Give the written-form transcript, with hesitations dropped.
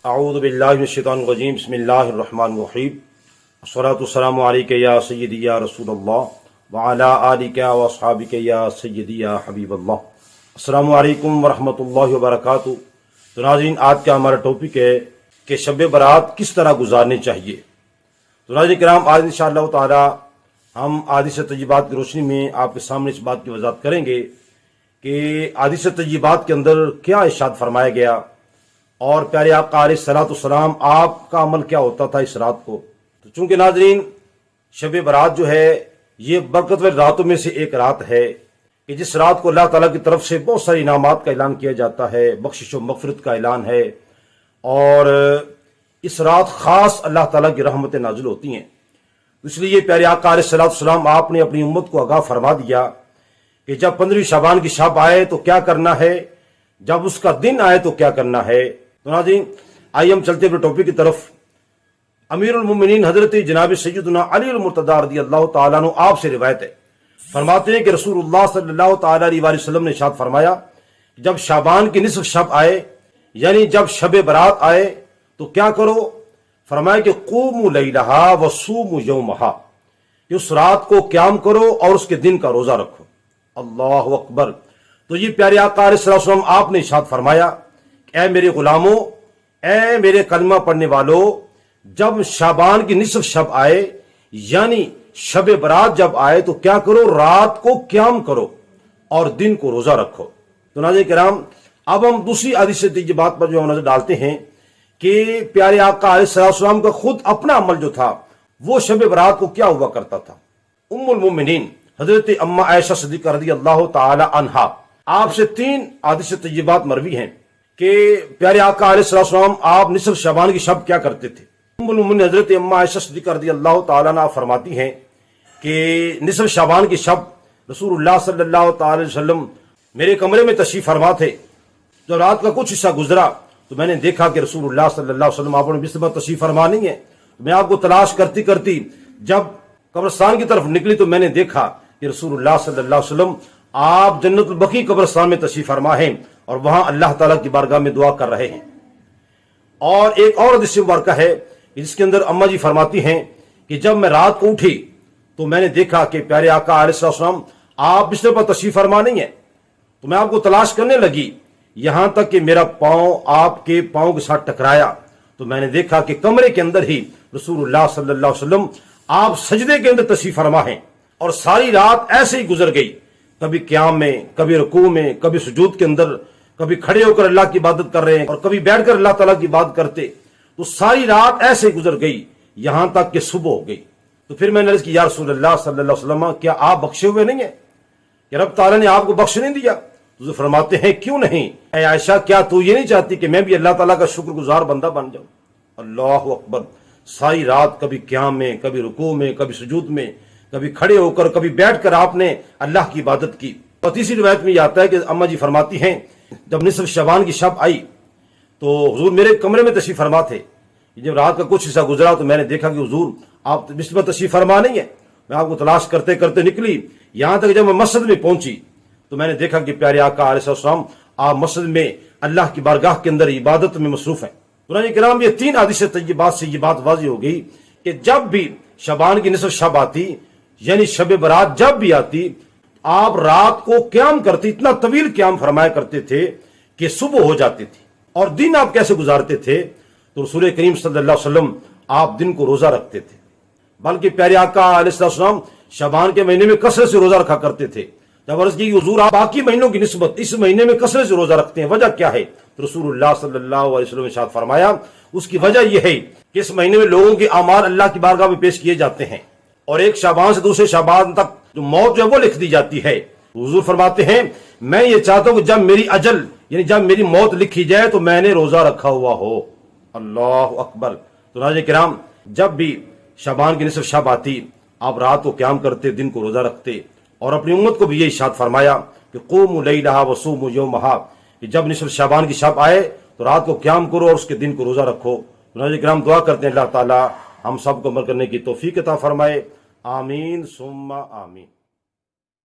اعوذ باللہ من الشیطان الرجیم بسم اللہ الرحمن الرحیم الصلاۃ والسلام علیک یا سیدی یا رسول اللہ وعلی آلک و اصحابک یا سیدی یا حبیب اللہ۔ السلام علیکم ورحمۃ اللہ وبرکاتہ۔ تو ناظرین، آج کا ہمارا ٹاپک ہے کہ شب برات کس طرح گزارنی چاہیے۔ تو ناظرین کرام، آج انشاءاللہ تعالی ہم احادیث طیبات کی روشنی میں آپ کے سامنے اس بات کی وضاحت کریں گے کہ احادیث طیبات کے اندر کیا ارشاد فرمایا گیا اور پیارے آقا علیہ الصلوۃ والسلام آپ کا عمل کیا ہوتا تھا اس رات کو۔ تو چونکہ ناظرین شب برات جو ہے یہ برکت والی راتوں میں سے ایک رات ہے کہ جس رات کو اللہ تعالیٰ کی طرف سے بہت سارے انعامات کا اعلان کیا جاتا ہے، بخشش و مغفرت کا اعلان ہے، اور اس رات خاص اللہ تعالیٰ کی رحمتیں نازل ہوتی ہیں۔ اس لیے پیارے آقا علیہ الصلوۃ والسلام آپ نے اپنی امت کو آگاہ فرما دیا کہ جب 15 شعبان کی شب آئے تو کیا کرنا ہے، جب اس کا دن آئے تو کیا کرنا ہے۔ تو ناظرین آئیے ہم چلتے ہوئے ٹاپک کی طرف۔ امیر المومنین حضرت جناب سیدنا علی المرتضیٰ رضی اللہ تعالیٰ عنہ آپ سے روایت ہے، فرماتے ہیں کہ رسول اللہ صلی اللہ تعالیٰ علیہ وسلم نے ارشاد فرمایا، جب شعبان کی نصف شب آئے یعنی جب شب برات آئے تو کیا کرو؟ فرمایا کہ قوموا لیلہا وصوموا یومہا، کہ اس رات کو قیام کرو اور اس کے دن کا روزہ رکھو۔ اللہ اکبر۔ تو یہ پیارے آقا علیہ السلام آپ نے ارشاد فرمایا، اے میرے غلاموں، اے میرے کلمہ پڑھنے والوں، جب شعبان کی نصف شب آئے یعنی شب برات جب آئے تو کیا کرو؟ رات کو قیام کرو اور دن کو روزہ رکھو۔ تو ناظرین کرام، اب ہم دوسری حدیث طیبات پر جو ہم نظر ڈالتے ہیں کہ پیارے آقا علیہ السلام کا خود اپنا عمل جو تھا وہ شب برات کو کیا ہوا کرتا تھا۔ ام المومنین حضرت اما عائشہ صدیقہ رضی اللہ تعالی عنہا آپ سے 3 حدیث طیبات مروی ہیں کہ پیارے آقا علیہ السلام آپ نصف شعبان کی شب کیا کرتے تھے۔ ام المومنین حضرت اما عائشہ صدیقہ رضی اللہ تعالی عنہا فرماتی ہیں کہ نصف شعبان کی شب رسول اللہ صلی اللہ تعالی وسلم میرے کمرے میں تشریف فرما تھے۔ جب رات کا کچھ حصہ گزرا تو میں نے دیکھا کہ رسول اللہ صلی اللہ علیہ وسلم آپ نے بستر پر تشریف فرما نہیں ہے۔ میں آپ کو تلاش کرتی کرتی جب قبرستان کی طرف نکلی تو میں نے دیکھا کہ رسول اللہ صلی اللہ علیہ وسلم آپ جنت البقیع قبرستان میں تشریف فرما ہیں اور وہاں اللہ تعالیٰ کی بارگاہ میں دعا کر رہے ہیں۔ اور ایک اور حدیث مبارکہ ہے جس کے اندر اماں جی فرماتی ہیں کہ جب میں رات کو اٹھی تو میں نے دیکھا کہ پیارے آقا علیہ السلام آپ بستر پر تشریف فرما نہیں ہے، تو میں آپ کو تلاش کرنے لگی، یہاں تک کہ میرا پاؤں آپ کے پاؤں کے ساتھ ٹکرایا تو میں نے دیکھا کہ کمرے کے اندر ہی رسول اللہ صلی اللہ علیہ وسلم آپ سجدے کے اندر تشریف فرما ہیں، اور ساری رات ایسے ہی گزر گئی، کبھی قیام میں، کبھی رکوع میں، کبھی سجود کے اندر، کبھی کھڑے ہو کر اللہ کی عبادت کر رہے ہیں اور کبھی بیٹھ کر اللہ تعالیٰ کی عبادت کرتے۔ تو ساری رات ایسے گزر گئی یہاں تک کہ صبح ہو گئی۔ تو پھر میں نے عرض کی، یا رسول اللہ صلی اللہ علیہ وسلم، کیا آپ بخشے ہوئے نہیں ہیں؟ کہ رب تعالیٰ نے آپ کو بخش نہیں دیا؟ تو فرماتے ہیں، کیوں نہیں؟ اے عائشہ، کیا تو یہ نہیں چاہتی کہ میں بھی اللہ تعالیٰ کا شکر گزار بندہ بن جاؤں؟ اللہ اکبر۔ ساری رات کبھی قیام میں، کبھی رکوع میں، کبھی سجود میں، کبھی کھڑے ہو کر، کبھی بیٹھ کر آپ نے اللہ کی عبادت کی۔ اور تیسری روایت میں یہ آتا ہے کہ اماں جی فرماتی ہیں، جب نصف شعبان کی شب آئی تو حضور میرے کمرے میں تشریف فرما تھے۔ جب رات کا کچھ حصہ گزرا تو میں نے دیکھا کہ حضور آپ بستر پر تشریف فرما نہیں ہے۔ میں آپ کو تلاش کرتے کرتے نکلی، یہاں تک جب میں مسجد میں پہنچی تو میں نے دیکھا کہ پیارے آقا علیہ السلام آپ مسجد میں اللہ کی بارگاہ کے اندر عبادت میں مصروف ہیں۔ قرآن کرام یہ 3 حدیث طیبات سے یہ بات واضح ہو گئی کہ جب بھی شعبان کی نصف شب آتی یعنی شب برات جب بھی آتی، آپ رات کو قیام کرتے، اتنا طویل قیام فرمایا کرتے تھے کہ صبح ہو جاتی تھی۔ اور دن آپ کیسے گزارتے تھے؟ تو رسول کریم صلی اللہ علیہ وسلم آپ دن کو روزہ رکھتے تھے، بلکہ پیارے آقا علیہ السلام شعبان کے مہینے میں کثرت سے روزہ رکھا کرتے تھے۔ جب عرض کی حضور آپ باقی مہینوں کی نسبت اس مہینے میں کثرت سے روزہ رکھتے ہیں، وجہ کیا ہے؟ تو رسول اللہ صلی اللہ علیہ وسلم نے ارشاد فرمایا، اس کی وجہ یہ ہے کہ اس مہینے میں لوگوں کے اعمال اللہ کی بارگاہ میں پیش کیے جاتے ہیں، اور ایک شعبان سے دوسرے شعبان تک جو موت جو ہے وہ لکھ دی جاتی ہے۔ حضور فرماتے ہیں، میں یہ چاہتا ہوں کہ جب میری اجل یعنی جب میری موت لکھی جائے تو میں نے روزہ رکھا ہوا ہو۔ اللہ اکبر۔ تو ناظرین کرام، جب بھی شعبان کی نصف شب آتی آپ رات کو قیام کرتے، دن کو روزہ رکھتے، اور اپنی امت کو بھی یہ ارشاد فرمایا کہ قوموا لیلہا وصوموا یومہا، کہ جب نصف شعبان کی شب آئے تو رات کو قیام کرو اور اس کے دن کو روزہ رکھو۔ تو ناظرین کرام، دعا کرتے ہیں اللہ تعالیٰ ہم سب کو عمل کرنے کی توفیق عطا فرمائے۔ آمین ثم آمین۔